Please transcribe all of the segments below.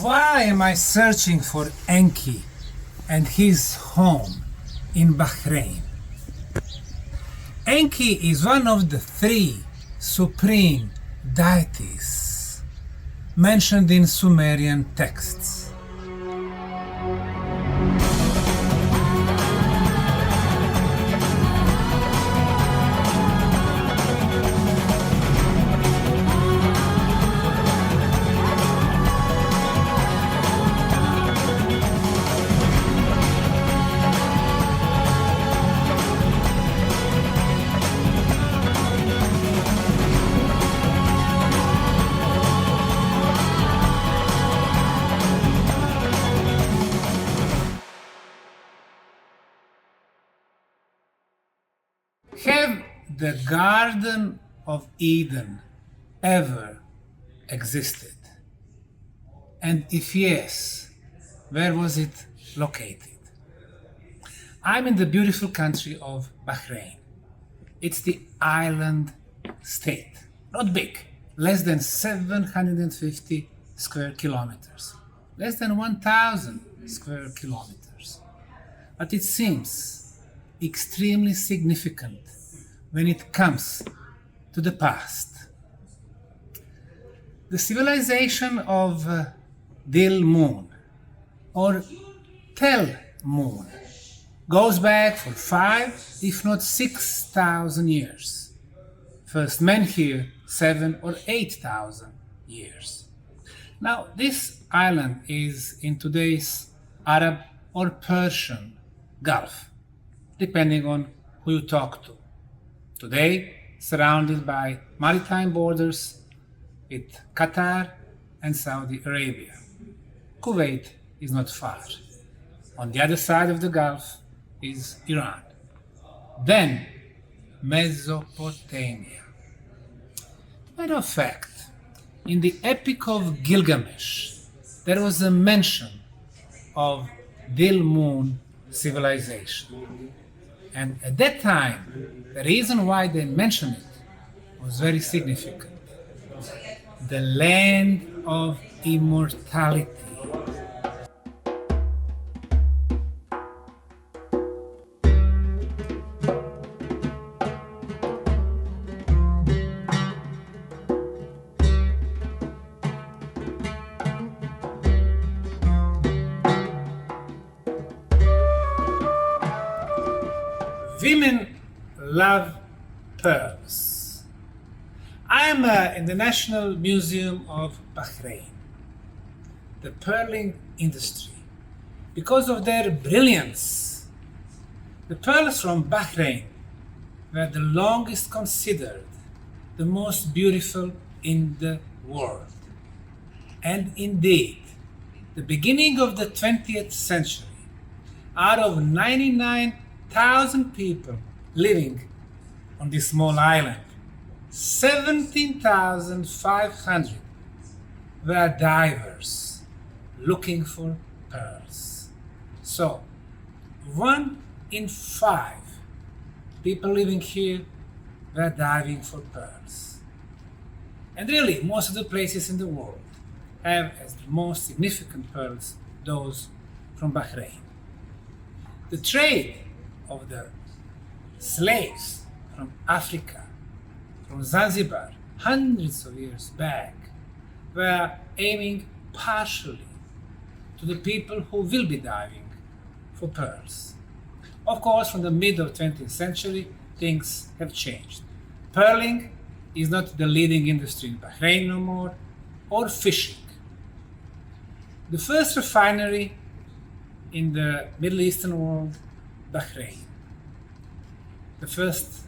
Why am I searching for Enki and his home in Bahrain? Enki is one of the three supreme deities mentioned in Sumerian texts. Have the Garden of Eden ever existed? And if yes, where was it located? I'm in the beautiful country of Bahrain. It's the island state, not big, less than 750 square kilometers, less than 1,000 square kilometers. But it seems extremely significant when it comes to the past. The civilization of Dilmun or Telmun goes back for 5, if not 6,000 years. First men here 7 or 8,000 years. Now this island is in today's Arab or Persian Gulf, depending on who you talk to. Today, surrounded by maritime borders with Qatar and Saudi Arabia. Kuwait is not far. On the other side of the Gulf is Iran. Then, Mesopotamia. Matter of fact, in the Epic of Gilgamesh, there was a mention of Dilmun civilization. And at that time, the reason why they mentioned it was very significant. The land of immortality. Women love pearls. I am in the National Museum of Bahrain. The pearling industry, because of their brilliance, the pearls from Bahrain were the longest considered the most beautiful in the world. And indeed, the beginning of the 20th century, out of 99,000 people living on this small island, 17,500 were divers looking for pearls. So, 1 in 5 people living here were diving for pearls. And really, most of the places in the world have as the most significant pearls those from Bahrain. The trade of the slaves from Africa, from Zanzibar, hundreds of years back, were aiming partially to the people who will be diving for pearls. Of course, from the mid of 20th century, things have changed. Pearling is not the leading industry in Bahrain no more, or fishing. The first refinery in the Middle Eastern world, Bahrain. The first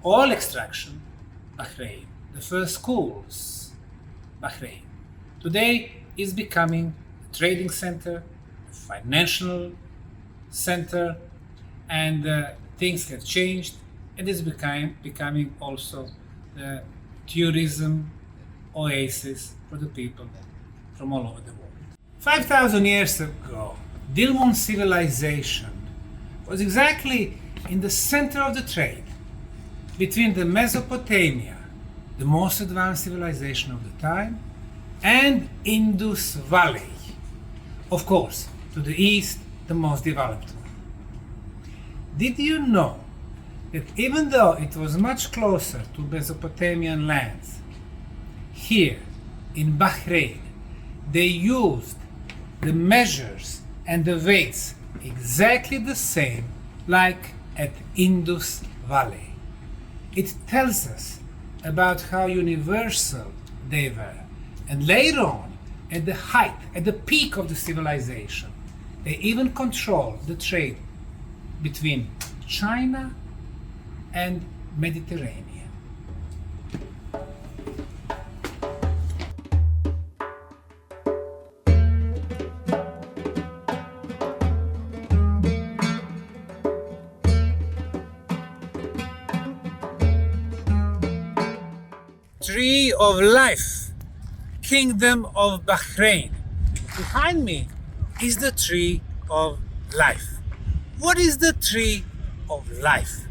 oil extraction, Bahrain. The first schools, Bahrain. Today is becoming a trading center, a financial center, and things have changed, and it's becoming also the tourism oasis for the people from all over the world. 5,000 years ago, Dilmun civilization was exactly in the center of the trade between the Mesopotamia, the most advanced civilization of the time, and Indus Valley. Of course, to the east, the most developed one. Did you know that even though it was much closer to Mesopotamian lands, here in Bahrain, they used the measures and the weights exactly the same like at Indus Valley? It tells us about how universal they were. And later on, at the height, at the peak of the civilization, they even controlled the trade between China and Mediterranean. Tree of Life, Kingdom of Bahrain. Behind me is the Tree of Life. What is the Tree of Life?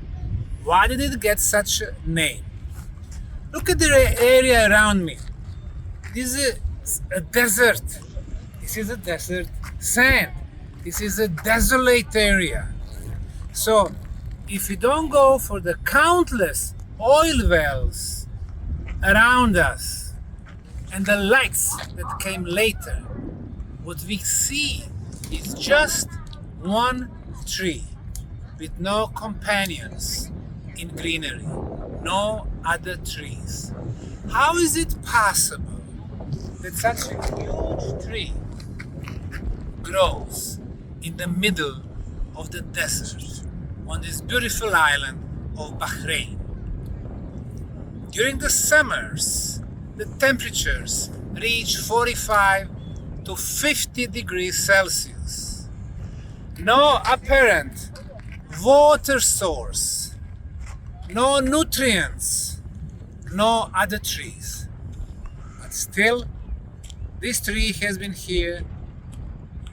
Why did it get such a name? Look at the area around me. This is a desert. This is a desert sand. This is a desolate area. So if you don't go for the countless oil wells around us and the lights that came later, what we see is just one tree with no companions in greenery, no other trees. How is it possible that such a huge tree grows in the middle of the desert on this beautiful island of Bahrain? During the summers, the temperatures reach 45 to 50 degrees Celsius. No apparent water source, no nutrients, no other trees. But still, this tree has been here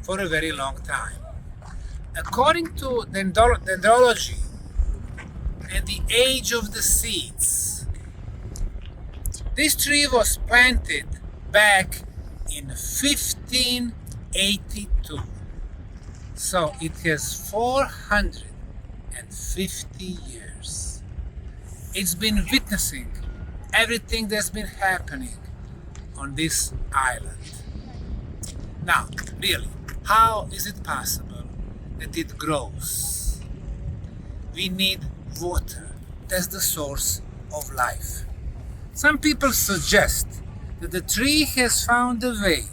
for a very long time. According to dendrology and the age of the seeds, this tree was planted back in 1582. So it has 450 years. It's been witnessing everything that's been happening on this island. Now, really, how is it possible that it grows? We need water. That's the source of life. Some people suggest that the tree has found a way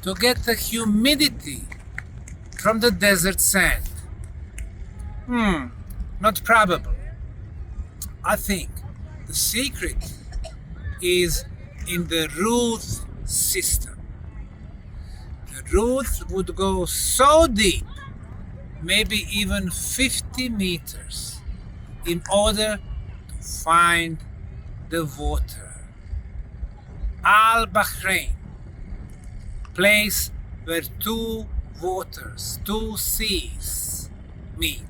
to get the humidity from the desert sand. Not probable. I think the secret is in the root system. The roots would go so deep, maybe even 50 meters, in order to find the water. Al-Bahrain, place where two waters, two seas meet.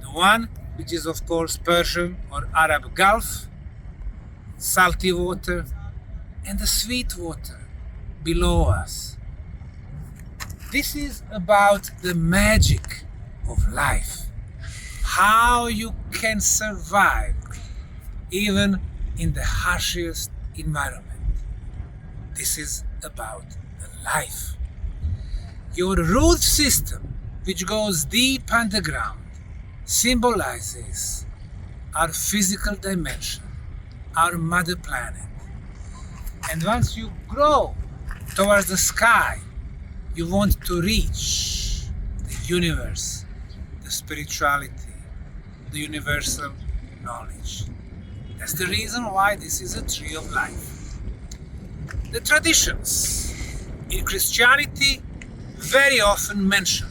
The one, which is of course Persian or Arab Gulf, salty water, and the sweet water below us. This is about the magic of life. How you can survive even in the harshest environment. This is about the life. Your root system, which goes deep underground, symbolizes our physical dimension, our mother planet. And once you grow towards the sky, you want to reach the universe, the spirituality, the universal knowledge. That's the reason why this is a tree of life. The traditions in Christianity very often mention.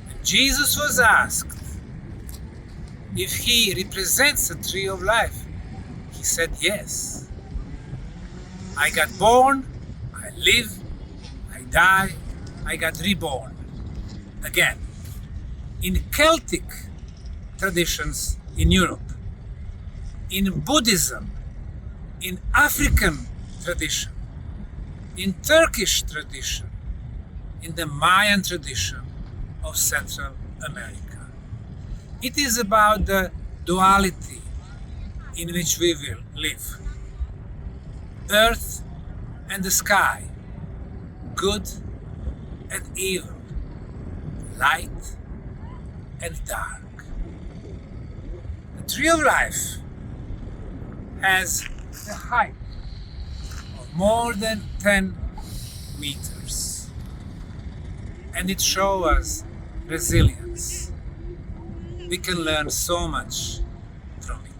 When Jesus was asked if he represents a tree of life, he said yes. I got born, I live, I die, I got reborn again. In Celtic traditions in Europe, in Buddhism, in African tradition, in Turkish tradition, in the Mayan tradition of Central America. It is about the duality in which we will live. Earth and the sky, good and evil, light and dark. The tree of life has a height of more than 10 meters, and it shows us resilience. We can learn so much from it.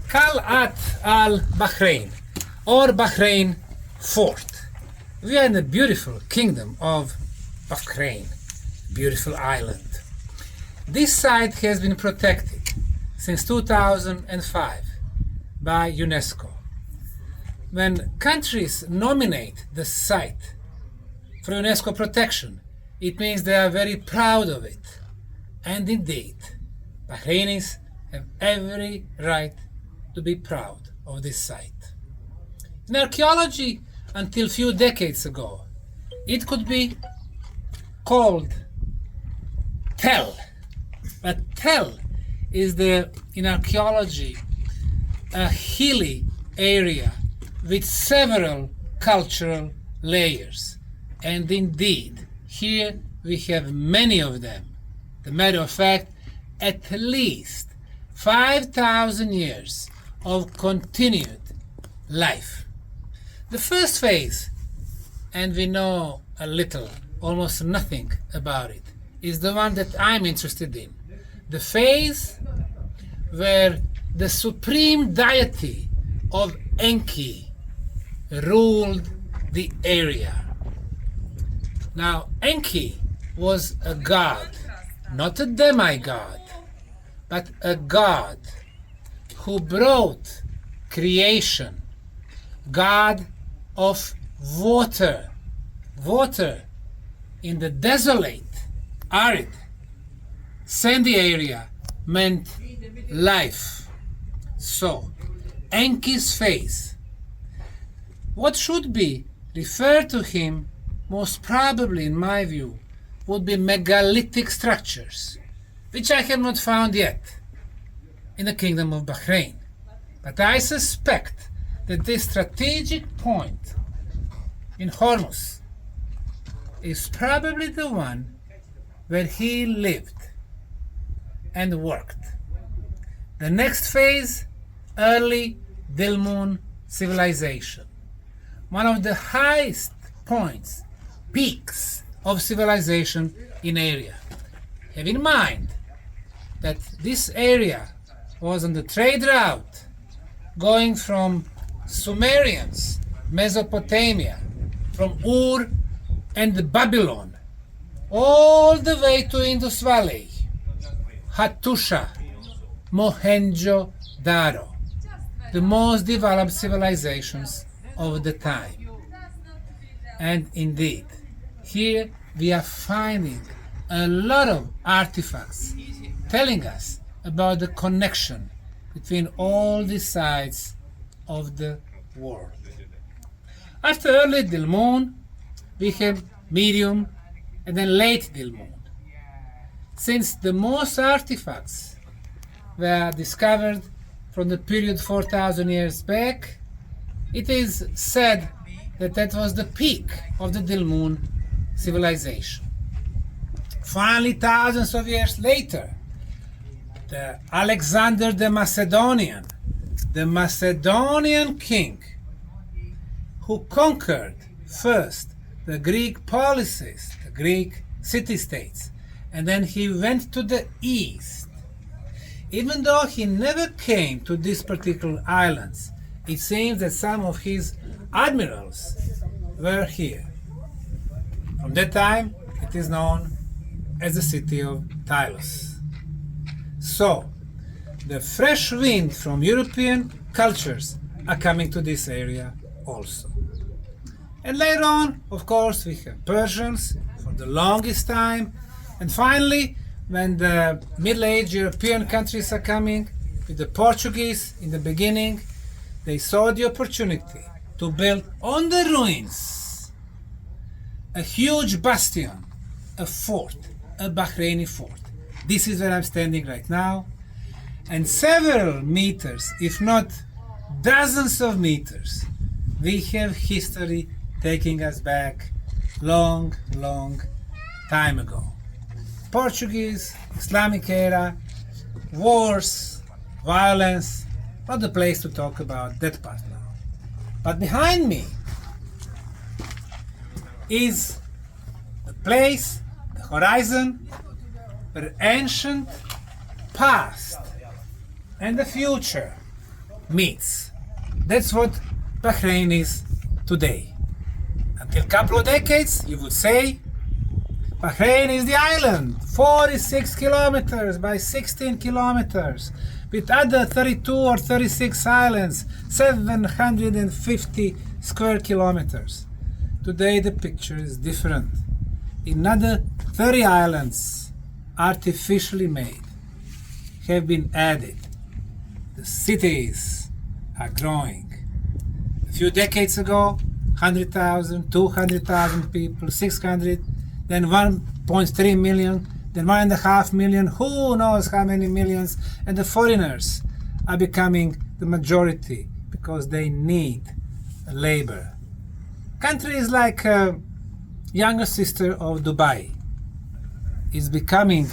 Qal'at al-Bahrain, or Bahrain Fort. We are in the beautiful kingdom of Bahrain, beautiful island. This site has been protected since 2005 by UNESCO. When countries nominate the site for UNESCO protection, it means they are very proud of it. And indeed, Bahrainis have every right to be proud of this site. In archaeology, until few decades ago, it could be called Tell. But Tell is in archaeology a hilly area with several cultural layers. And indeed, here we have many of them. As a matter of fact, at least 5,000 years of continued life. The first phase, and we know a little, almost nothing about it, is the one that I'm interested in. The phase where the supreme deity of Enki ruled the area. Now, Enki was a god, not a demigod, but a god who brought creation, god of water. Water in the desolate, arid, sandy area meant life. So, Enki's face, what should be referred to him, most probably in my view, would be megalithic structures, which I have not found yet in the kingdom of Bahrain. But I suspect that this strategic point in Hormuz is probably the one where he lived and worked. The next phase, early Dilmun civilization. One of the highest points, peaks of civilization in area. Have in mind that this area was on the trade route going from Sumerians, Mesopotamia, from Ur and Babylon, all the way to Indus Valley, Hattusha, Mohenjo-Daro, the most developed civilizations of the time. And indeed, here we are finding a lot of artifacts telling us about the connection between all the sides of the world. After early Dilmun, we have medium and then late Dilmun. Since the most artifacts were discovered from the period 4,000 years back, it is said that that was the peak of the Dilmun civilization. Finally, thousands of years later, the Alexander the Macedonian king, who conquered first the Greek policies, the Greek city-states, and then he went to the east. Even though he never came to these particular islands, it seems that some of his admirals were here. From that time, it is known as the city of Tylos. So, the fresh wind from European cultures are coming to this area also. And later on, of course, we have Persians for the longest time. And finally, when the Middle-aged European countries are coming, with the Portuguese in the beginning, they saw the opportunity to build on the ruins a huge bastion, a fort, a Bahraini fort. This is where I'm standing right now. And several meters, if not dozens of meters, we have history taking us back long, long time ago. Portuguese, Islamic era, wars, violence, not the place to talk about that part now. But behind me is the place, the horizon, where ancient past and the future meets. That's what Bahrain is today. Until a couple of decades, you would say, Bahrain is the island, 46 kilometers by 16 kilometers, with other 32 or 36 islands, 750 square kilometers. Today the picture is different. Another 30 islands, artificially made, have been added. The cities are growing. A few decades ago, 100,000, 200,000 people, 600, then 1.3 million, then 1.5 million, who knows how many millions, and the foreigners are becoming the majority because they need labor. Country is like a younger sister of Dubai. It's becoming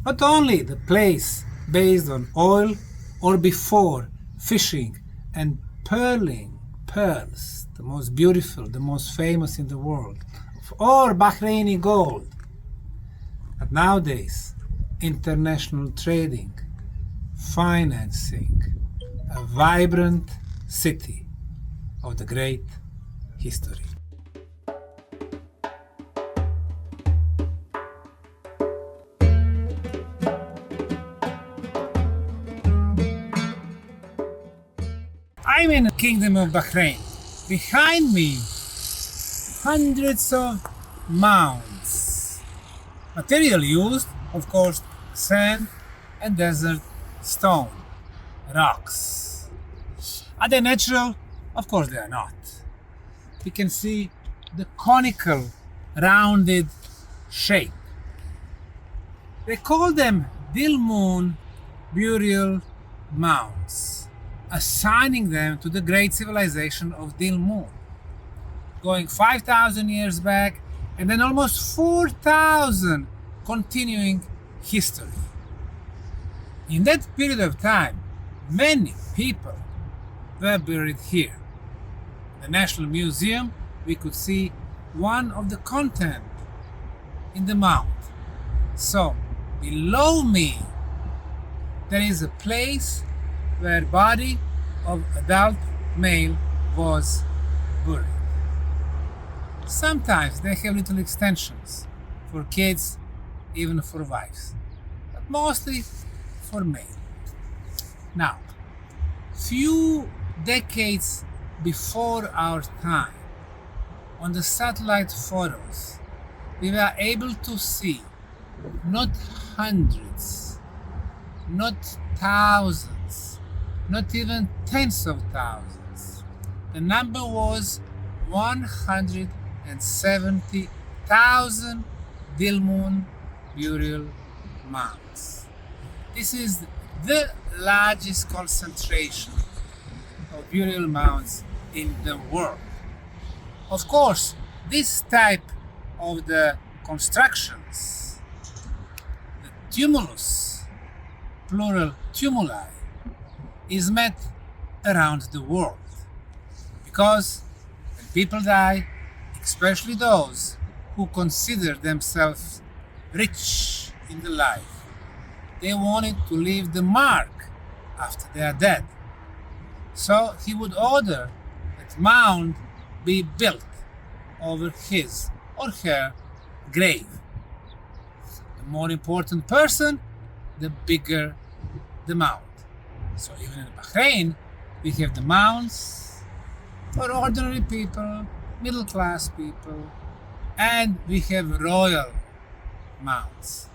not only the place based on oil or before fishing and pearls, the most beautiful, the most famous in the world, or Bahraini gold. But nowadays, international trading, financing, a vibrant city of the great history. I'm in the Kingdom of Bahrain. Behind me, hundreds of mounds. Material used, of course, sand and desert stone, rocks. Are they natural? Of course they are not. We can see the conical, rounded shape. They call them Dilmun burial mounds, assigning them to the great civilization of Dilmun, going 5,000 years back, and then almost 4,000 continuing history. In that period of time, many people were buried here. In the National Museum, we could see one of the content in the mound. So, below me, there is a place where body of adult male was buried. Sometimes they have little extensions for kids, even for wives, but mostly for male. Now, few decades before our time, on the satellite photos, we were able to see not hundreds, not thousands, not even tens of thousands. The number was 170,000 Dilmun burial mounds. This is the largest concentration of burial mounds in the world. Of course, this type of the constructions, the tumulus, plural tumuli, is met around the world, because when people die, especially those who consider themselves rich in the life, they wanted to leave the mark after they are dead. So he would order that mound be built over his or her grave. The more important person, the bigger the mound. So even in Bahrain, we have the mounds for ordinary people, middle class people, and we have royal mounds.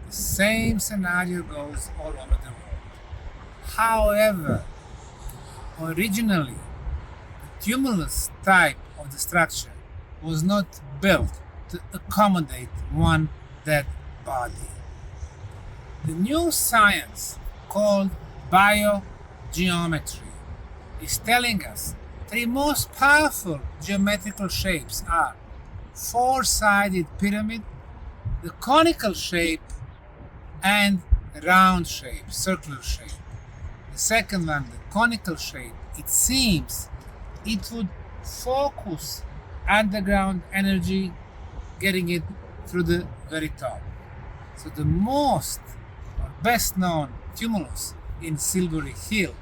The same scenario goes all over the world. However, originally, the tumulus type of the structure was not built to accommodate one dead body. The new science called biogeometry is telling us three most powerful geometrical shapes are four-sided pyramid, the conical shape, and round shape, circular shape. The second one, the conical shape, it seems it would focus underground energy, getting it through the very top. So the most or best known tumulus in Silbury Hill,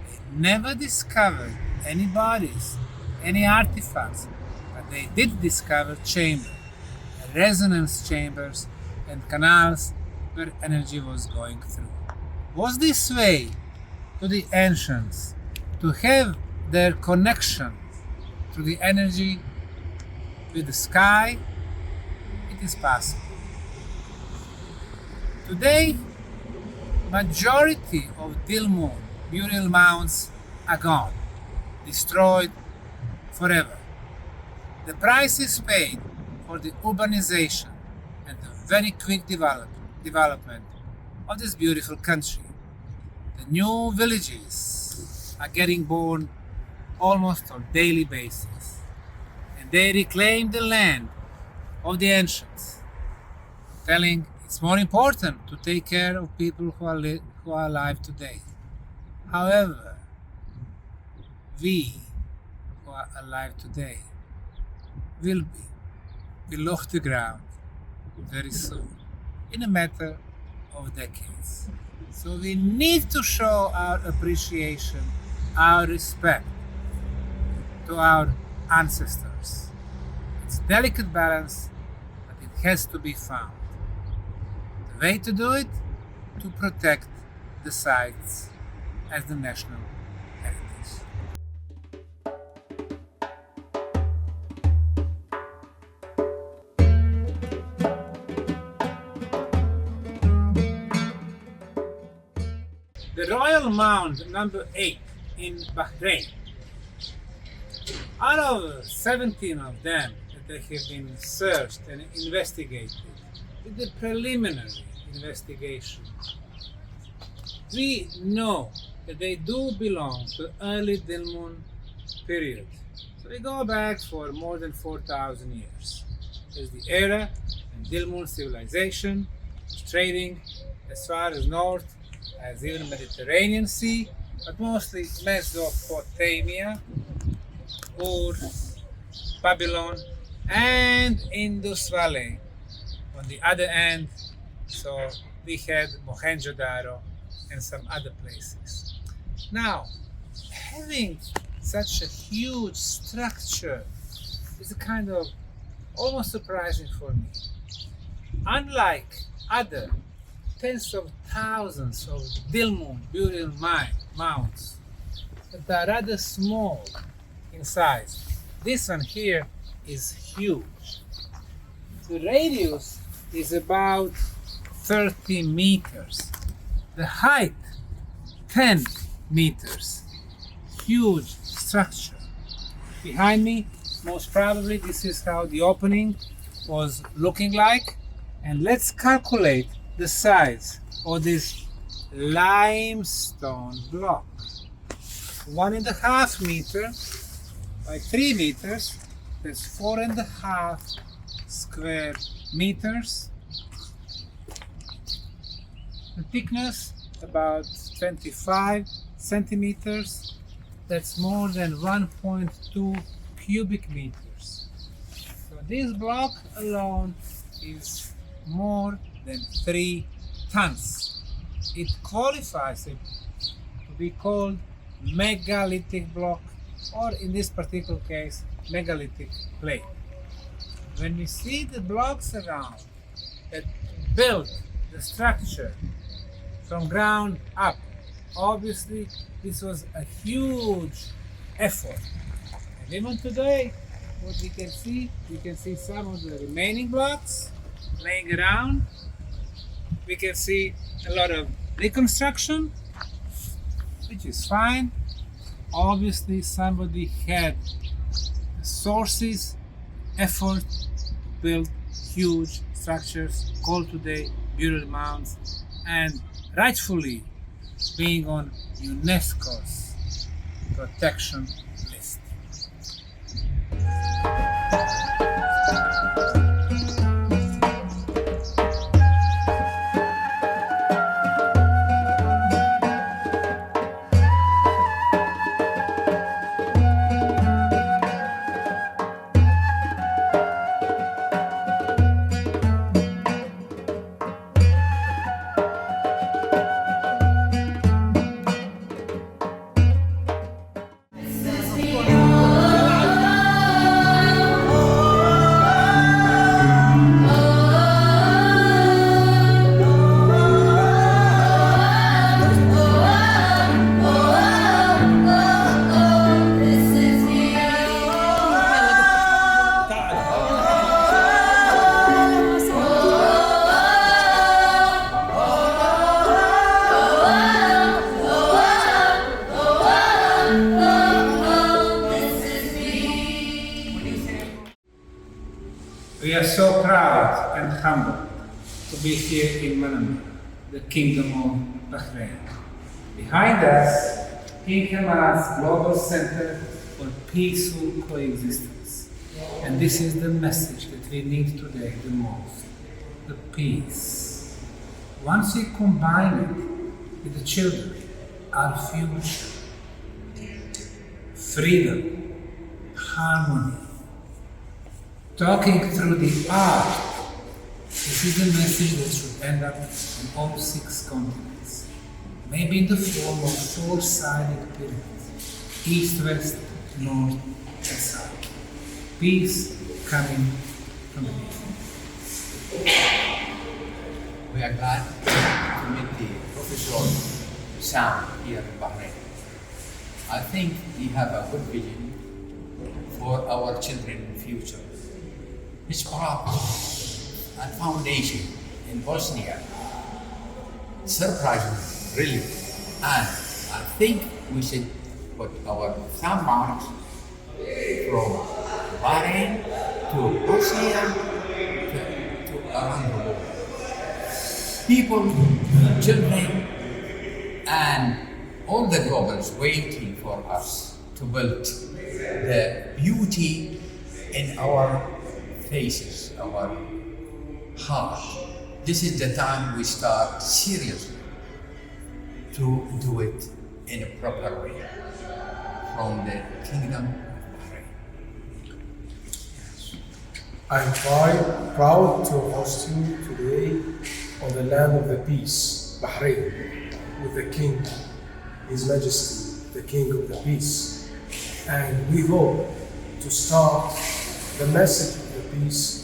they never discovered any bodies, any artifacts, but they did discover chambers, resonance chambers, and canals where energy was going through. Was this way to the ancients to have their connection to the energy with the sky? It is possible. Today, majority of Dilmun burial mounds are gone, destroyed forever. The price is paid for the urbanization and the very quick development of this beautiful country. The new villages are getting born almost on a daily basis, and they reclaim the land of the ancients, telling it's more important to take care of people who are alive today. However, we who are alive today will be below the ground very soon, in a matter of decades. So we need to show our appreciation, our respect to our ancestors. It's a delicate balance, but it has to be found. The way to do it, to protect the sites as the national heritage. The Royal Mound number 8 in Bahrain. Out of 17 of them that have been searched and investigated with the preliminary investigation, we know that they do belong to early Dilmun period. So we go back for more than 4,000 years. There's the era when Dilmun civilization was trading as far as north as even Mediterranean Sea, but mostly Mesopotamia, Ur, Babylon, and Indus Valley on the other end. So we had Mohenjo-Daro and some other places. Now, having such a huge structure is kind of almost surprising for me. Unlike other tens of thousands of Dilmun burial mounds that are rather small in size, this one here is huge. The radius is about 30 meters. The height, 10 meters. Huge structure. Behind me, most probably this is how the opening was looking like. And let's calculate the size of this limestone block. 1.5 meters by 3 meters, that's 4.5 square meters. The thickness about 25 centimeters, that's more than 1.2 cubic meters. So this block alone is more than 3 tons. It qualifies it to be called megalithic block, or in this particular case, megalithic plate. When we see the blocks around that built the structure from ground up obviously this was a huge effort. And even today, what we can see some of the remaining blocks laying around. We can see a lot of reconstruction, which is fine. Obviously, somebody had the sources, effort, built huge structures called today burial mounds, and rightfully being on UNESCO's protection list. We are so proud and humbled to be here in Manama, the Kingdom of Bahrain. Behind us, King Hamad's Global Center for Peaceful Coexistence. And this is the message that we need today the most, the peace. Once we combine it with the children, our future, freedom, harmony, talking through the art, this is the message that should end up on all 6 continents. Maybe in the form of 4-sided pyramids, east, west, north, and south. Peace coming from within. We are glad to meet the professional sound here in Bahrain. I think we have a good vision for our children's future. His purpose and foundation in Bosnia surprised me, really. And I think we should put our thumb marks from Bahrain to Bosnia to around the world. People, children, and all the globals waiting for us to build the beauty in our faces, our heart. This is the time we start seriously to do it in a proper way from the Kingdom of Bahrain. I'm proud to host you today on the land of the peace, Bahrain, with the King, His Majesty, the King of the Peace. And we hope to start the message of the peace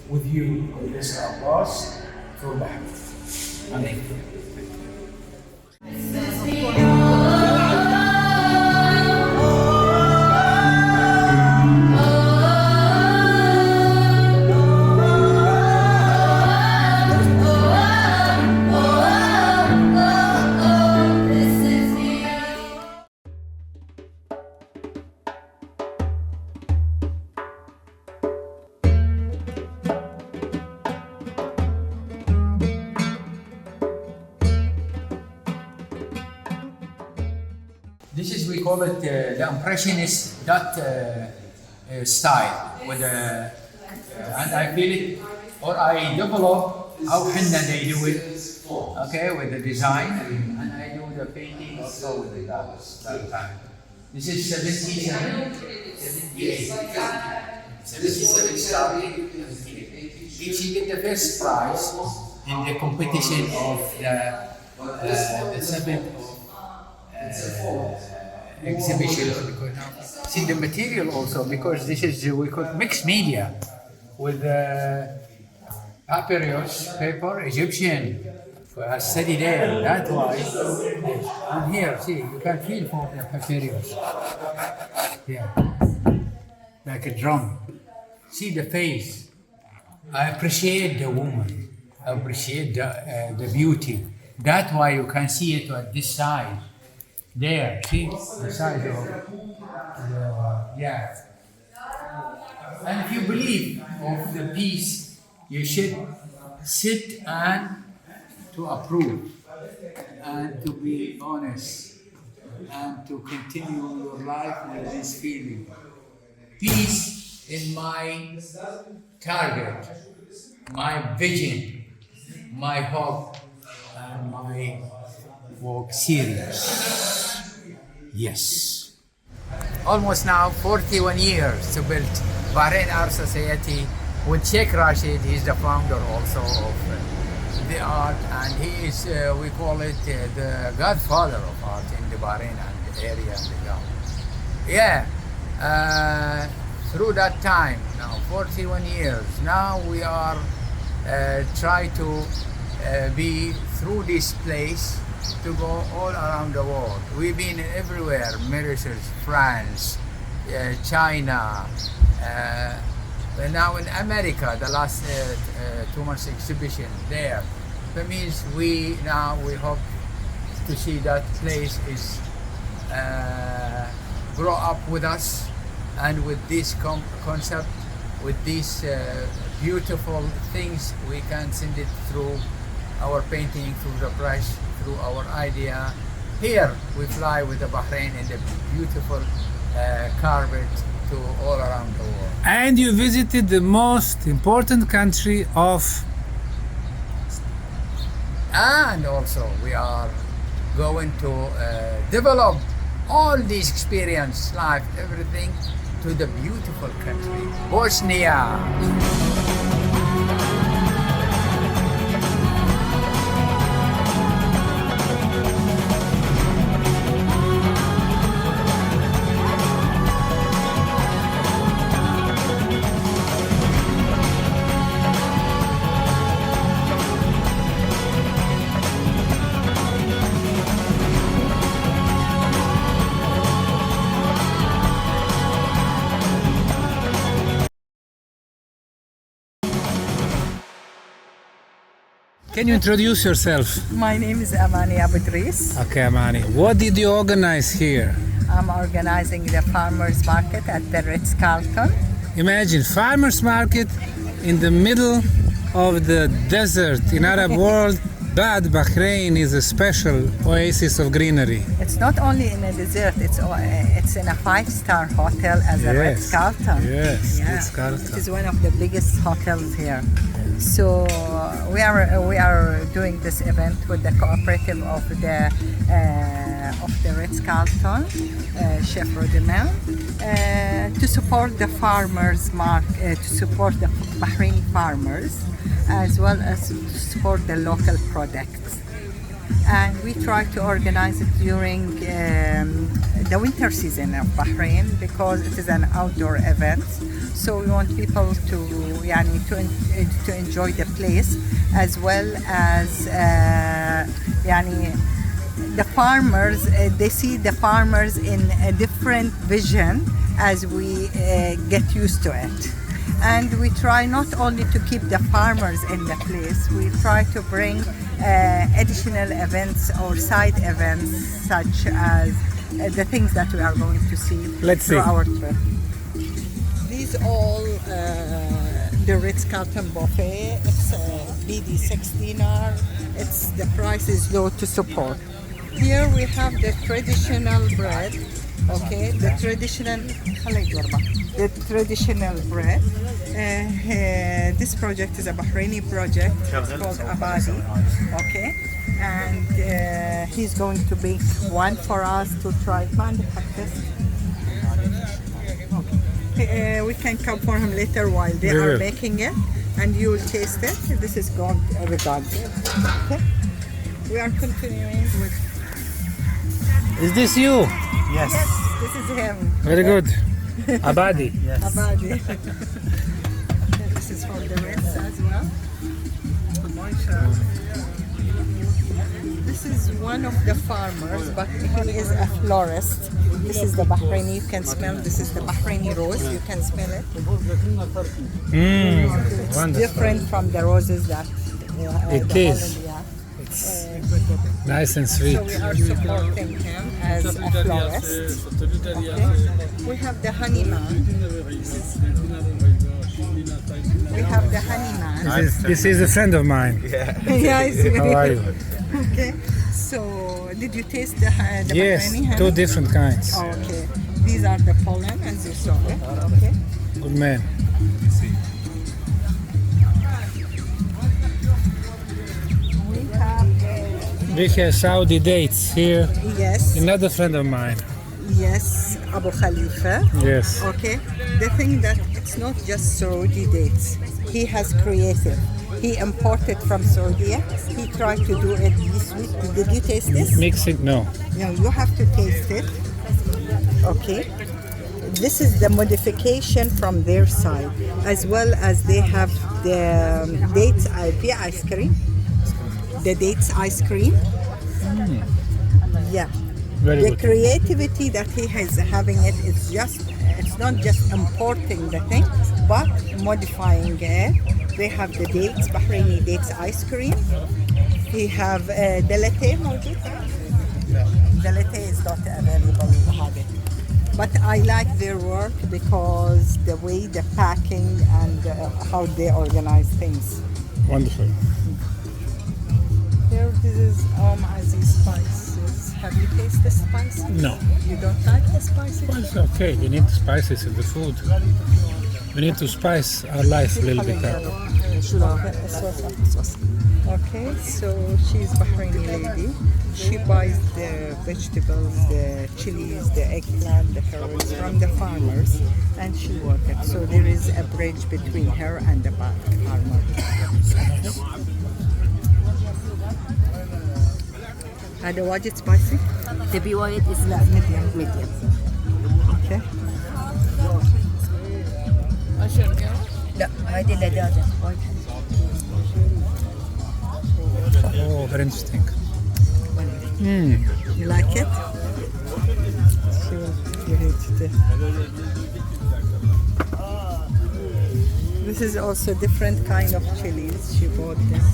with you, Mr. Abbas, from Bahrain. Thank you. This is, we call it the impressionist dot style, with and I feel it, or I develop how henna they do it, okay, with the design, and I do the painting also with the dots that time. This is 77, 78, 77 starting. If you get the first prize in the competition of the 7th exhibition. See the material also, because this is we call mixed media with papyrus paper, Egyptian I study there. That's why. And here, see, you can feel for the papyrus. Yeah, like a drum. See the face. I appreciate the woman. I appreciate the beauty. That's why you can see it at this side. There, see the size of yeah. And if you believe of the peace, you should sit and to approve and to be honest and to continue your life with this feeling. Peace is my target, my vision, my hope, and my work serious. Yes. Almost now 41 years to build Bahrain Art Society with Sheikh Rashid. He's the founder also of the art, and he is, we call it the godfather of art in the Bahrain and the area and the Gulf. Yeah, through that time, now 41 years, now we are try to be through this place to go all around the world. We've been everywhere, Mauritius, France, China, now in America, the last 2 months exhibition there. That means we hope to see that place is grow up with us, and with this concept, with these beautiful things, we can send it through our painting, through the brush, through our idea. Here we fly with the Bahrain in the beautiful carpet to all around the world. And you visited the most important country of... And also we are going to develop all this experience, life, everything to the beautiful country, Bosnia. Can you introduce yourself? My name is Amani Abudris. Okay, Amani. What did you organize here? I'm organizing the farmers market at the Ritz-Carlton. Imagine, farmers market in the middle of the desert in Arab world, but Bahrain is a special oasis of greenery. It's not only in a desert, it's in a 5-star hotel as a Ritz-Carlton. Yes, Yeah. Ritz-Carlton. It is one of the biggest hotels here. So we are doing this event with the cooperative of the Ritz-Carlton, Chef Rodman, to support the farmers market, to support the Bahraini farmers, as well as to support the local products. And we try to organize it during the winter season of Bahrain, because it is an outdoor event. So we want people to enjoy the place, as well as the farmers. They see the farmers in a different vision as we get used to it. And we try not only to keep the farmers in the place, we try to bring additional events or side events, such as the things that we are going to see through our trip. These all the Ritz-Carlton buffet. It's BD 6 dinar. The price is low to support. Here we have the traditional bread. Okay, the traditional bread. This project is a Bahraini project. It's called Abadi. Okay, and he's going to bake one for us to try. We can come for him later while they are making it, and you will taste it. This is called regardless. Okay, we are continuing with. Is this you? Yes, this is him. Very good. Abadi. Yes. Abadi. This is for the Ritz as well. This is one of the farmers, but he is a florist. This is the Bahraini, you can smell. This is the Bahraini rose, you can smell it. It's Wonderful. different from the roses that It the is. Holland, yeah. Nice and sweet. So we are supporting him as a florist. Okay. We have the honey man. We have the honey man. This is a friend of mine. Yeah, it's How are you? Okay. So, did you taste the Yes, Bahraini honey? two different kinds. Oh, okay. These are the pollen, as you saw it. Okay. Good man. We have Saudi dates here. Yes. Another friend of mine. Yes, Abu Khalifa. Yes. Okay. The thing that it's not just Saudi dates. He has created. He imported from Saudi. He tried to do it this week. Did you taste this? Mixing? No. No, you have to taste it. Okay. This is the modification from their side, as well as they have the dates ice cream. The dates ice cream. Yeah. Very The good. creativity that he has having it's not just importing the thing, but modifying it. They have the dates, Bahraini dates ice cream. He have the latte موجود. The latte is not available هذا. But I like their work because the way the packing and how they organize things. Wonderful. Here, this is Aziz spices. Have you tasted the spices? No. You don't like the spices? Well, it's okay. We need spices in the food. We need to spice our life a little bit up. Okay, so she's Bahraini lady. She buys the vegetables, the chilies, the eggplant, the carrots from the farmers, and she works it. So there is a bridge between her and the farmer. هذا واجد spicy? تبي وايد لا medium. medium. Okay. لا هذه اللدادة وايد. Oh, very interesting. You like it? Sure, you hate it. This is also different kind of chilies. She bought them.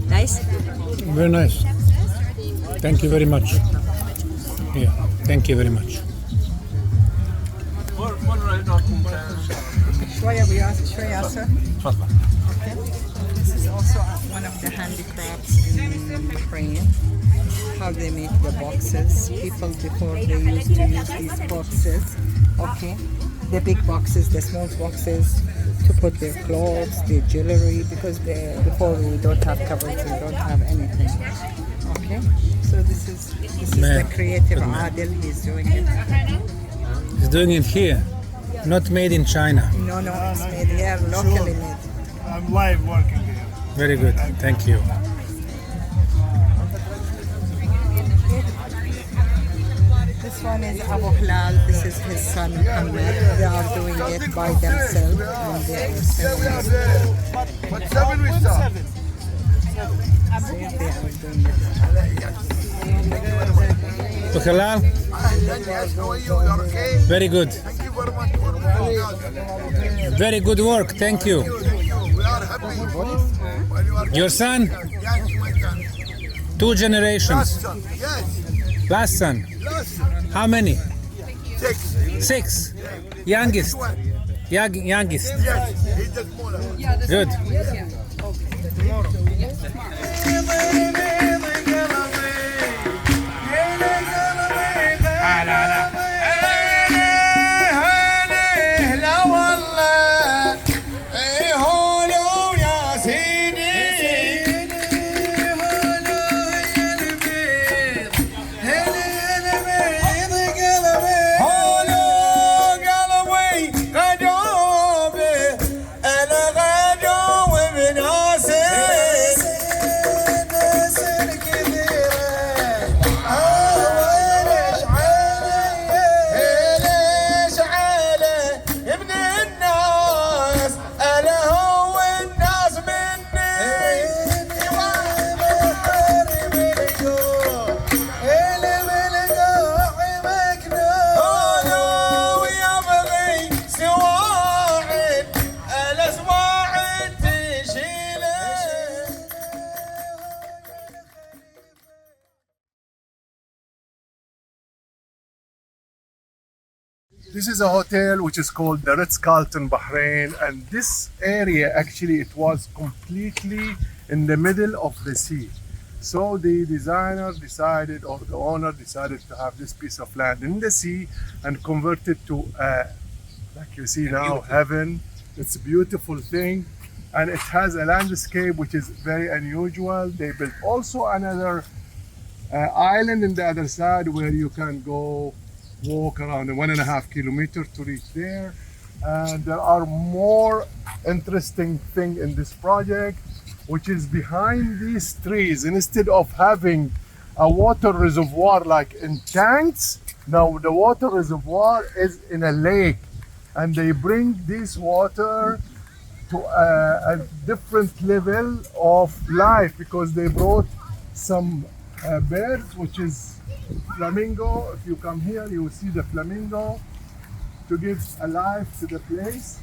Nice. Very nice. Thank you very much. Yeah, thank you very much. شوية وياك شوية ياسر. Okay. This is also one of the handicrafts in Bahrain. How they make the boxes. People before they used to use these boxes. Okay. The big boxes, the small boxes to put their clothes, their jewelry, because before we don't have cupboards, we don't have anything. Okay. So this is Man, the creative good man. Adil. He's doing it. He's doing it here, not made in China. No, it's made here, locally made. I'm live working here. Very good. Thank you. This one is Abu Hilal. This is his son Muhammad. They are doing it by themselves. And they are selling it. But seven we start. See, they are doing it. So halal? Yes, how are you? You're okay? Very good. Thank you very much for coming out. Very good work. Thank you. Thank you. We are happy. When you are Your son? yes, my son. 2 generations. Last son. Yes. Last son. Last son. How many? 6. 6. Youngest. Youngest. Yes. He's the smaller. Good. This is a hotel which is called the Ritz-Carlton Bahrain, and this area actually it was completely in the middle of the sea. So the designer decided, or the owner decided, to have this piece of land in the sea and convert it to, like you see now, heaven. It's a beautiful thing, and it has a landscape which is very unusual. They built also another island in the other side where you can go walk around 1.5 kilometers to reach there. And there are more interesting thing in this project, which is behind these trees. Instead of having a water reservoir like in tanks, now the water reservoir is in a lake, and they bring this water to a different level of life, because they brought some birds, which is flamingo. If you come here, you will see the flamingo to give a life to the place.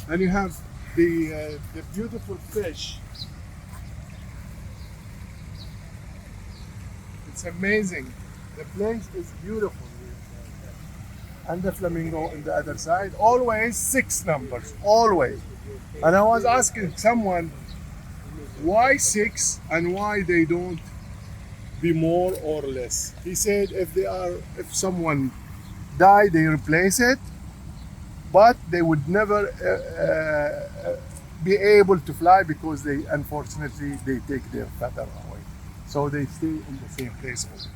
And you have the beautiful fish. It's amazing. The place is beautiful. And the flamingo on the other side. Always 6 numbers, always. And I was asking someone, why 6 and why they don't be more or less? He said if someone died, they replace it, but they would never be able to fly, because they unfortunately they take their feather away, so they stay in the same place also.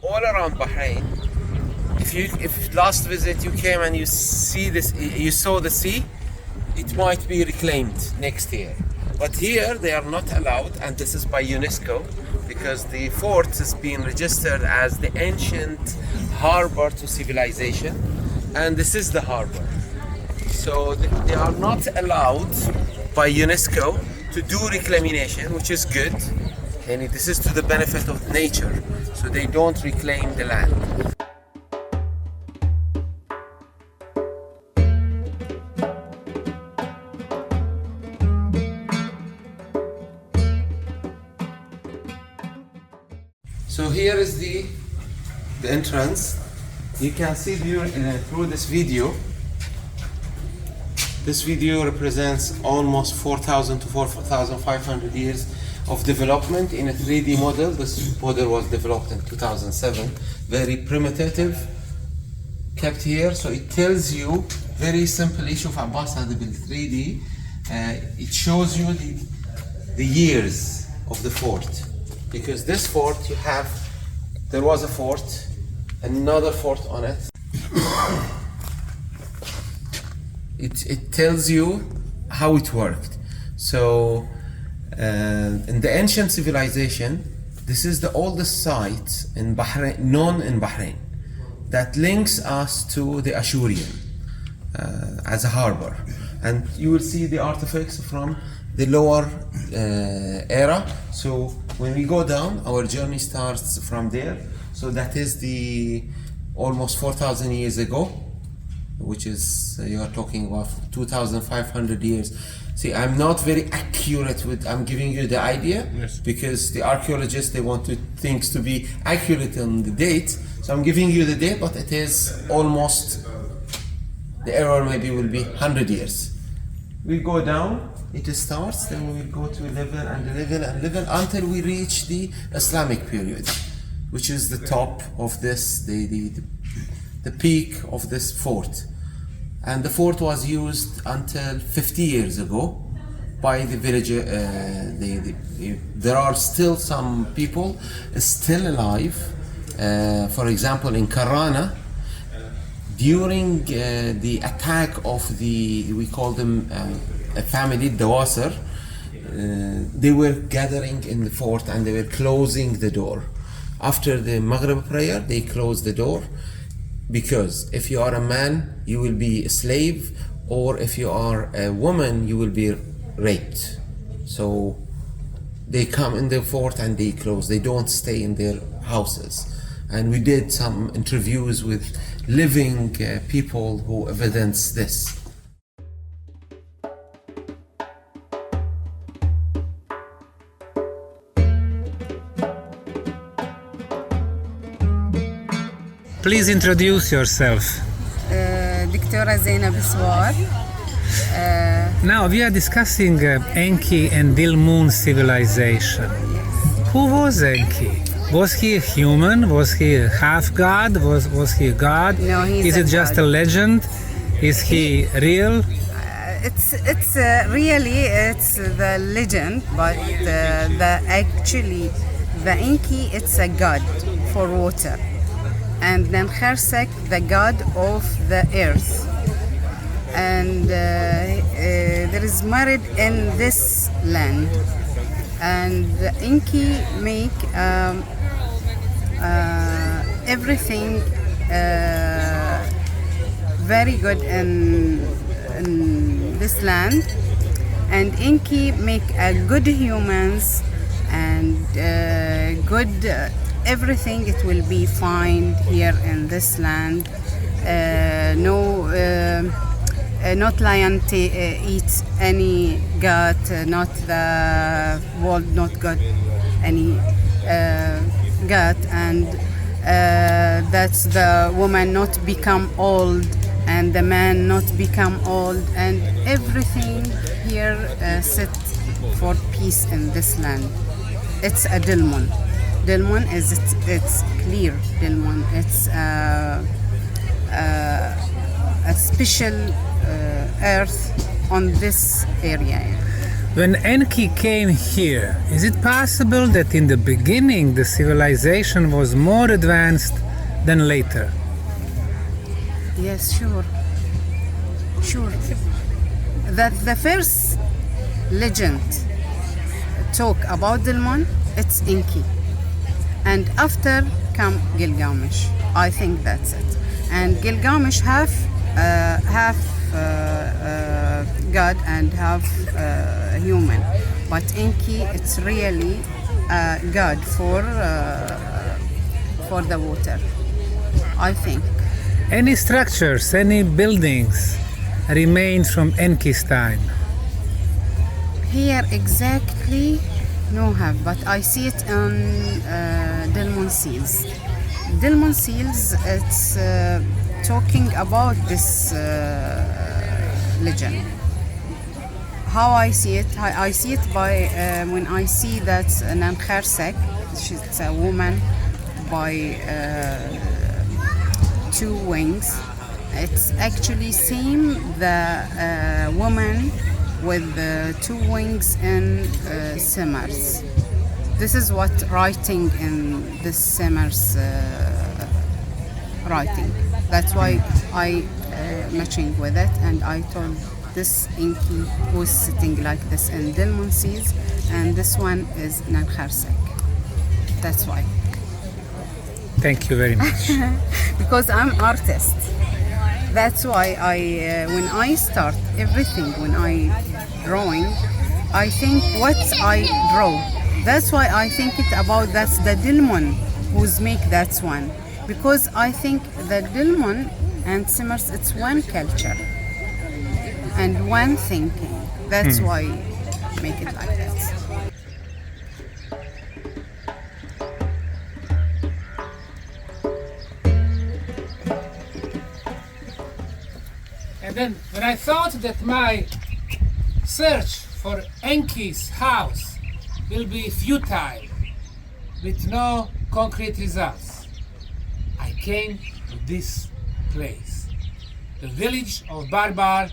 All around Bahrain, if last visit you came and you saw the sea, it might be reclaimed next year. But here they are not allowed, and this is by UNESCO, because the fort is being registered as the ancient harbor to civilization, and this is the harbor. So they are not allowed by UNESCO to do reclamation, which is good, and this is to the benefit of nature, so they don't reclaim the land. So here is the entrance. You can see through this video. This video represents almost 4,000 to 4,500 years of development in a 3D model. This model was developed in 2007. Very primitive, kept here. So it tells you very simply, شوف عباس هذا بال 3D. It shows you the years of the fort. Because this fort there was a fort, another fort on it. It tells you how it worked. So in the ancient civilization, this is the oldest site in Bahrain, known in Bahrain, that links us to the Ashurian as a harbor. And you will see the artifacts from the lower era. So when we go down, our journey starts from there. So that is the almost 4,000 years ago, which is, you are talking about 2,500 years. See, I'm not very accurate I'm giving you the idea, yes, because the archaeologists, they want things to be accurate on the date. So I'm giving you the date, but it is almost, the error maybe will be 100 years. We go down, it starts, then we will go to level and level and level until we reach the Islamic period, which is the top of this, the peak of this fort. And the fort was used until 50 years ago by the villager. There are still some people still alive. For example, in Karana, during the attack of we call them a family, Dawasir, they were gathering in the fort and they were closing the door. After the Maghrib prayer, they closed the door, because if you are a man, you will be a slave, or if you are a woman, you will be raped. So they come in the fort and they close. They don't stay in their houses. And we did some interviews with living people who evidence this. Please introduce yourself. دكتورة زينب سوار. Now we are discussing Enki and Dilmun civilization. Who was Enki? Was he a human? Was he a half god? Was he a god? No, he's Is a it just god. a legend? Is he real? It's really it's the legend, but the Enki it's a god for water, and then Khersek the god of the earth, and there is married in this land, and the Enki make everything very good in this land, and Enki make good humans and good everything. It will be fine here in this land. Not lion eat any goat, not the world not got any goat, and that's the woman not become old and the man not become old, and everything here set for peace in this land. It's a Dilmun. Dilmun is it's clear. Dilmun it's a special earth on this area. When Enki came here, is it possible that in the beginning the civilization was more advanced than later? Yes, sure. That the first legend talk about Dilmun, it's Enki, and after come Gilgamesh. I think that's it. And Gilgamesh half god and half human, but Enki it's really god for the water, I think. Any structures, any buildings remained from Enki's time? Here exactly no have, but I see it on Dilmun seals. Dilmun seals, it's talking about this legend. How I see it? I see it by when I see that Nan Khersek, she's a woman by two wings. It's actually same the woman with two wings in Summers. This is what writing in this Summers writing. That's why I matching with it, and I told this Enki who's sitting like this in Dilmun seas, and this one is Nan Khersek. That's why. Thank you very much. Because I'm artist. That's why when I start everything, when I drawing, I think what I draw. That's why I think it about that's the Dilmun who's make that one. Because I think the Dilmun and Summers, it's one culture and one thinking. That's why make it like that. And then when I thought that my search for Enki's house will be futile, with no concrete results, I came to this place, the village of Barbar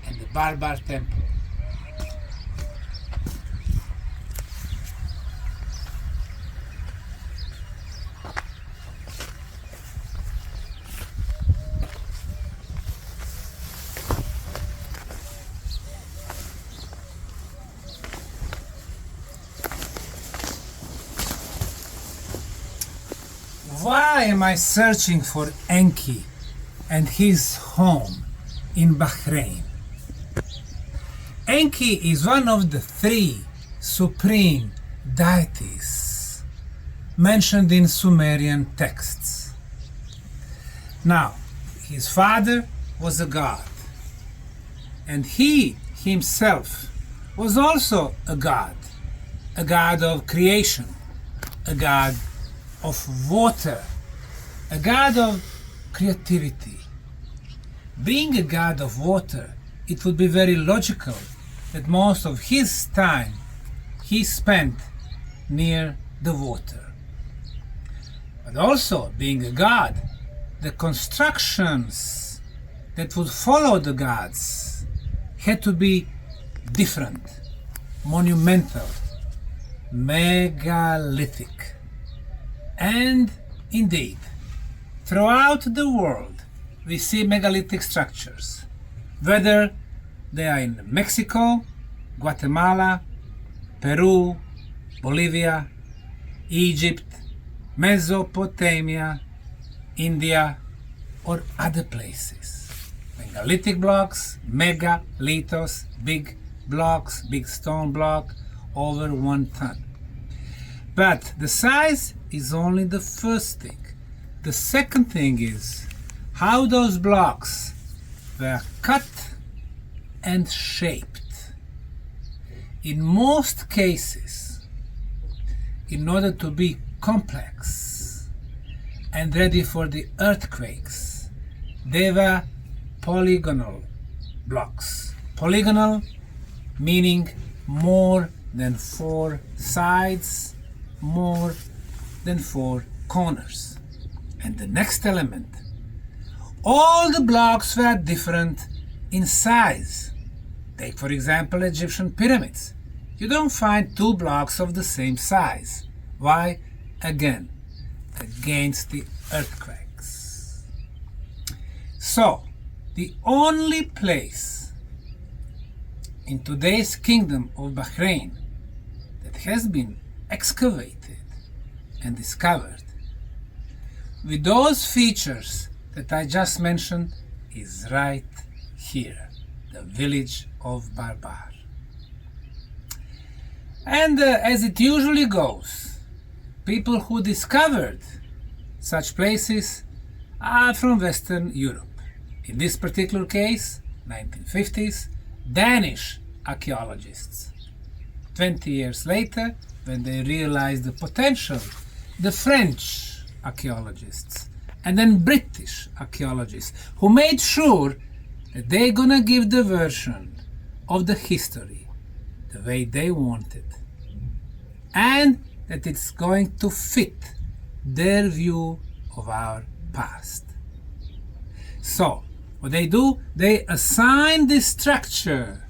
and the Barbar temple. Why am I searching for Enki and his home in Bahrain? Enki is one of the three supreme deities mentioned in Sumerian texts. Now, his father was a god, and he himself was also a god of creation, a god of water, a god of creativity. Being a god of water, it would be very logical that most of his time he spent near the water. But also, being a god, the constructions that would follow the gods had to be different, monumental, megalithic. And indeed, throughout the world, we see megalithic structures, whether they are in Mexico, Guatemala, Peru, Bolivia, Egypt, Mesopotamia, India, or other places. Megalithic blocks, megalithos, big blocks, big stone block, over 1 ton. But the size is only the first thing. The second thing is how those blocks were cut and shaped. In most cases, in order to be complex and ready for the earthquakes, they were polygonal blocks. Polygonal meaning more than 4 sides, more than 4 corners. And the next element, all the blocks were different in size. Take for example Egyptian pyramids. You don't find 2 blocks of the same size. Why? Again, against the earthquakes. So, the only place in today's kingdom of Bahrain that has been excavated and discovered with those features that I just mentioned is right here, the village of Barbar. And as it usually goes, people who discovered such places are from Western Europe. In this particular case, 1950s, Danish archaeologists. 20 years later, when they realized the potential, the French archaeologists, and then British archaeologists, who made sure that they're gonna give the version of the history the way they wanted, and that it's going to fit their view of our past. So, what they do, they assign this structure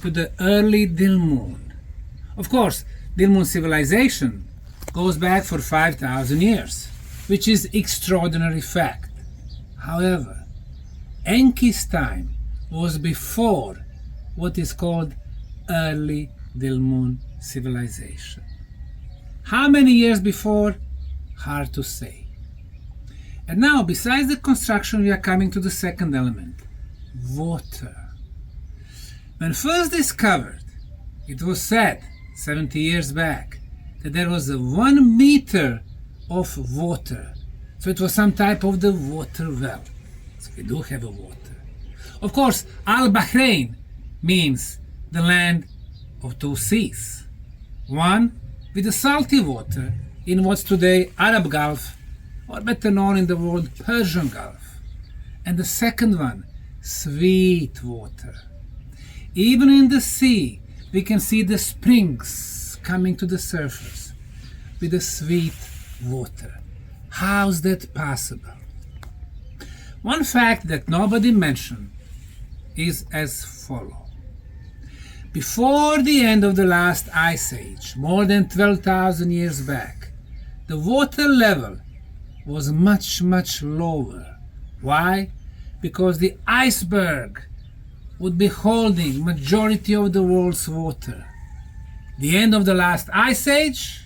to the early Dilmun. Of course, Dilmun civilization goes back for 5,000 years, which is extraordinary fact. However, Enki's time was before what is called early Dilmun civilization. How many years before? Hard to say. And now, besides the construction, we are coming to the second element, water. When first discovered, it was said 70 years back that there was a 1 meter of water. So it was some type of the water well. So we do have a water. Of course, al-Bahrain means the land of 2 seas. One with the salty water in what's today Arab Gulf, or better known in the world Persian Gulf. And the second one, sweet water. Even in the sea, we can see the springs coming to the surface with the sweet water. How's that possible? One fact that nobody mentioned is as follows. Before the end of the last ice age, more than 12,000 years back, the water level was much, much lower. Why? Because the iceberg would be holding majority of the world's water. The end of the last ice age,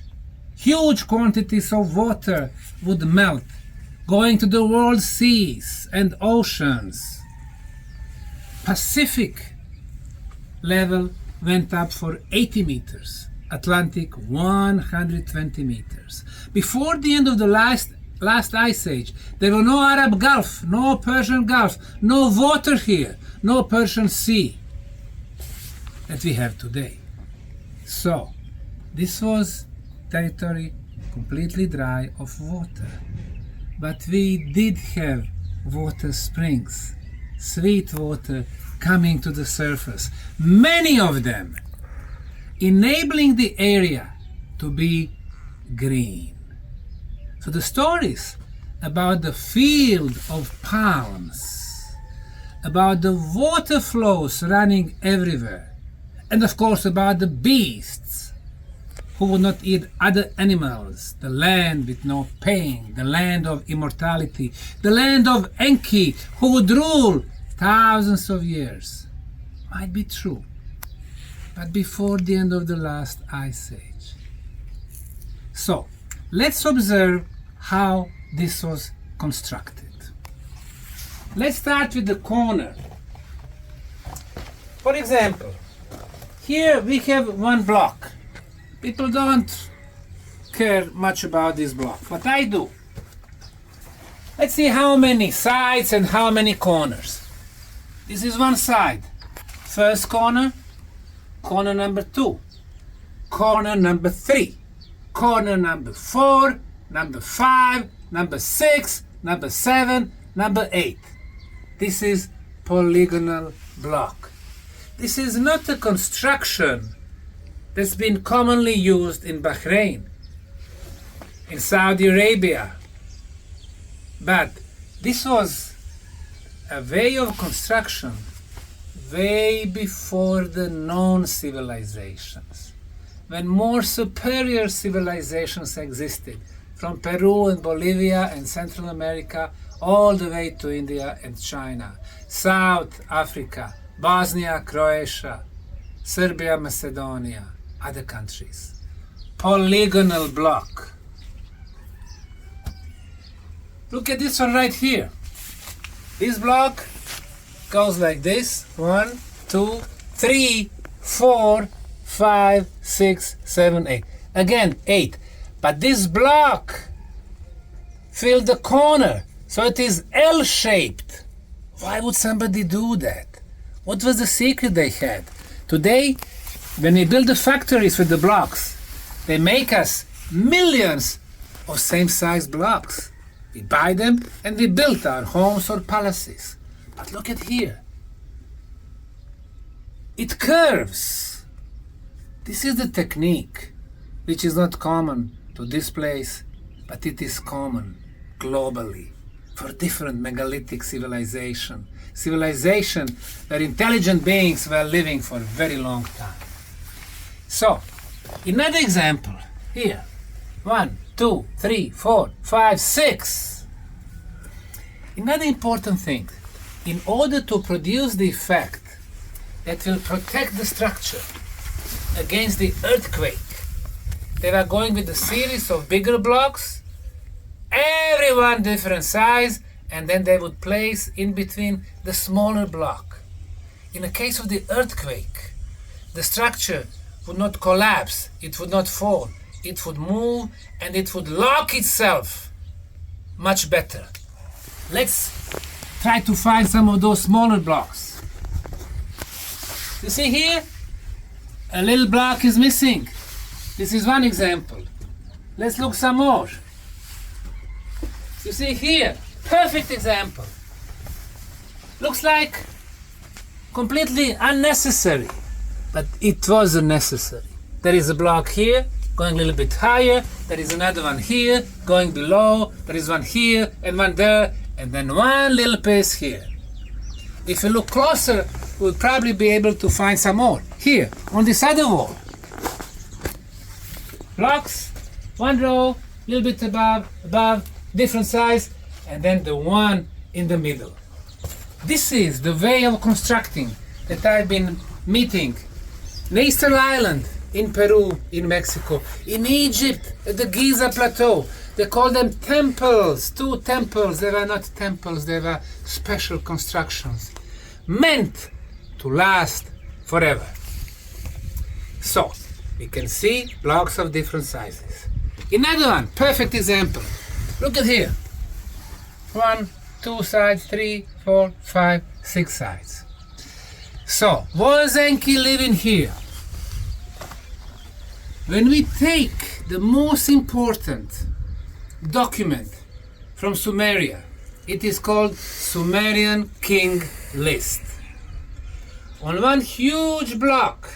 huge quantities of water would melt, going to the world's seas and oceans. Pacific level went up for 80 meters, Atlantic 120 meters. Before the end of the last last ice age, there were no Arab Gulf, no Persian Gulf, no water here, no Persian Sea that we have today. So, this was territory completely dry of water. But we did have water springs, sweet water coming to the surface, many of them, enabling the area to be green. So the stories about the field of palms, about the water flows running everywhere, and of course about the beasts who would not eat other animals, the land with no pain, the land of immortality, the land of Enki, who would rule thousands of years, might be true, but before the end of the last ice age. So, let's observe how this was constructed. Let's start with the corner. For example, here we have one block. People don't care much about this block, but I do. Let's see how many sides and how many corners. This is one side. First corner, corner number 2, corner number 3, corner number 4, number 5, number 6, number 7, number 8. This is polygonal block. This is not a construction that's been commonly used in Bahrain, in Saudi Arabia. But this was a way of construction way before the known civilizations, when more superior civilizations existed, from Peru and Bolivia and Central America all the way to India and China, South Africa, Bosnia, Croatia, Serbia, Macedonia, other countries. Polygonal block. Look at this one right here. This block goes like this. 1, 2, 3, 4, 5, 6, 7, 8. Again, 8. But this block filled the corner, so it is L-shaped. Why would somebody do that? What was the secret they had? Today, when we build the factories with the blocks, they make us millions of same-size blocks. We buy them and we build our homes or palaces. But look at here. It curves. This is the technique which is not common to this place, but it is common globally for different megalithic civilization where intelligent beings were living for a very long time. So, another example here. 1, 2, 3, 4, 5, 6. Another important thing, in order to produce the effect that will protect the structure against the earthquake, they were going with a series of bigger blocks, every one different size, and then they would place in between the smaller block. In the case of the earthquake, the structure would not collapse, it would not fall, it would move and it would lock itself much better. Let's try to find some of those smaller blocks. You see here, a little block is missing. This is one example. Let's look some more. You see here, perfect example. Looks like completely unnecessary, but it was necessary. There is a block here, going a little bit higher, there is another one here, going below, there is one here and one there, and then one little piece here. If you look closer, we'll probably be able to find some more. Here, on this other wall. Blocks, one row, a little bit above, different size, and then the one in the middle. This is the way of constructing that I've been meeting in Easter Island, in Peru, in Mexico, in Egypt, at the Giza Plateau. They call them temples, 2 temples. They were not temples, they were special constructions, meant to last forever. So, we can see blocks of different sizes. Another one, perfect example. Look at here. 1, 2 sides, 3, 4, 5, 6 sides. So, was Enki living here? When we take the most important document from Sumeria, it is called Sumerian King List. On one huge block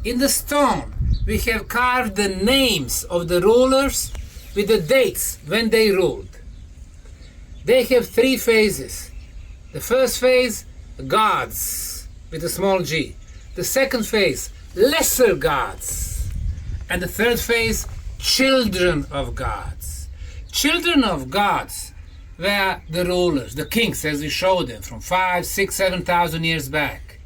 in the stone, we have carved the names of the rulers with the dates when they ruled. They have 3 phases. The first phase, gods, with a small g. The second phase, lesser gods. And the third phase, children of gods. Children of gods were the rulers, the kings, as we showed them, from 5, 6, 7,000 years back.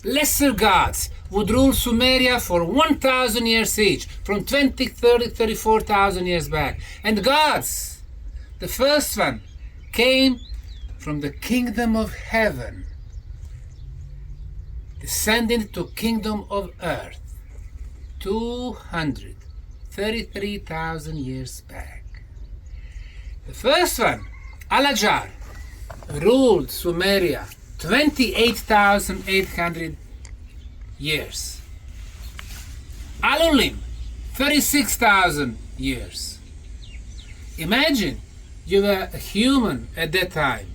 Lesser gods would rule Sumeria for 1,000 years each, from 20, 30, 34,000 years back. And gods, the first one, came from the kingdom of heaven, descending to kingdom of earth, 233,000 years back. The first one, Al-Ajar, ruled Sumeria 28,800 years. Al-Ulim, 36,000 years. Imagine you were a human at that time.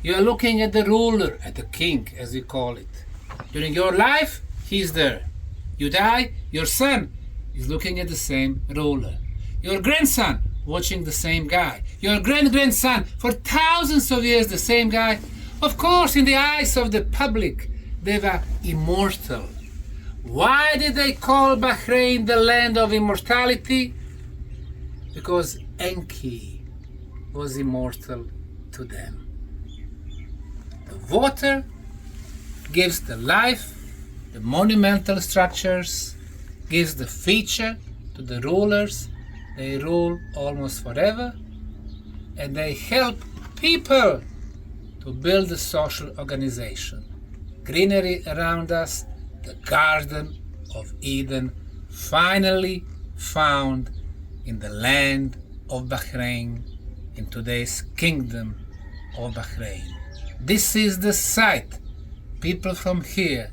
You are looking at the ruler, at the king, as we call it. During your life, he's there. You die, your son is looking at the same ruler. Your grandson, watching the same guy. Your great-grandson, for thousands of years, the same guy. Of course, in the eyes of the public, they were immortal. Why did they call Bahrain the land of immortality? Because Enki was immortal to them. The water gives the life, the monumental structures, gives the feature to the rulers. They rule almost forever, and they help people to build a social organization. Greenery around us, the Garden of Eden, finally found in the land of Bahrain, in today's kingdom of Bahrain. This is the site people from here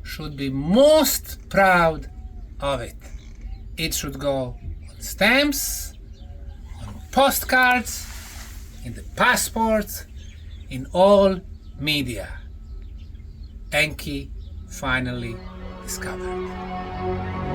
should be most proud of it. It should go on stamps, on postcards, in the passports, in all media. Enki finally discovered.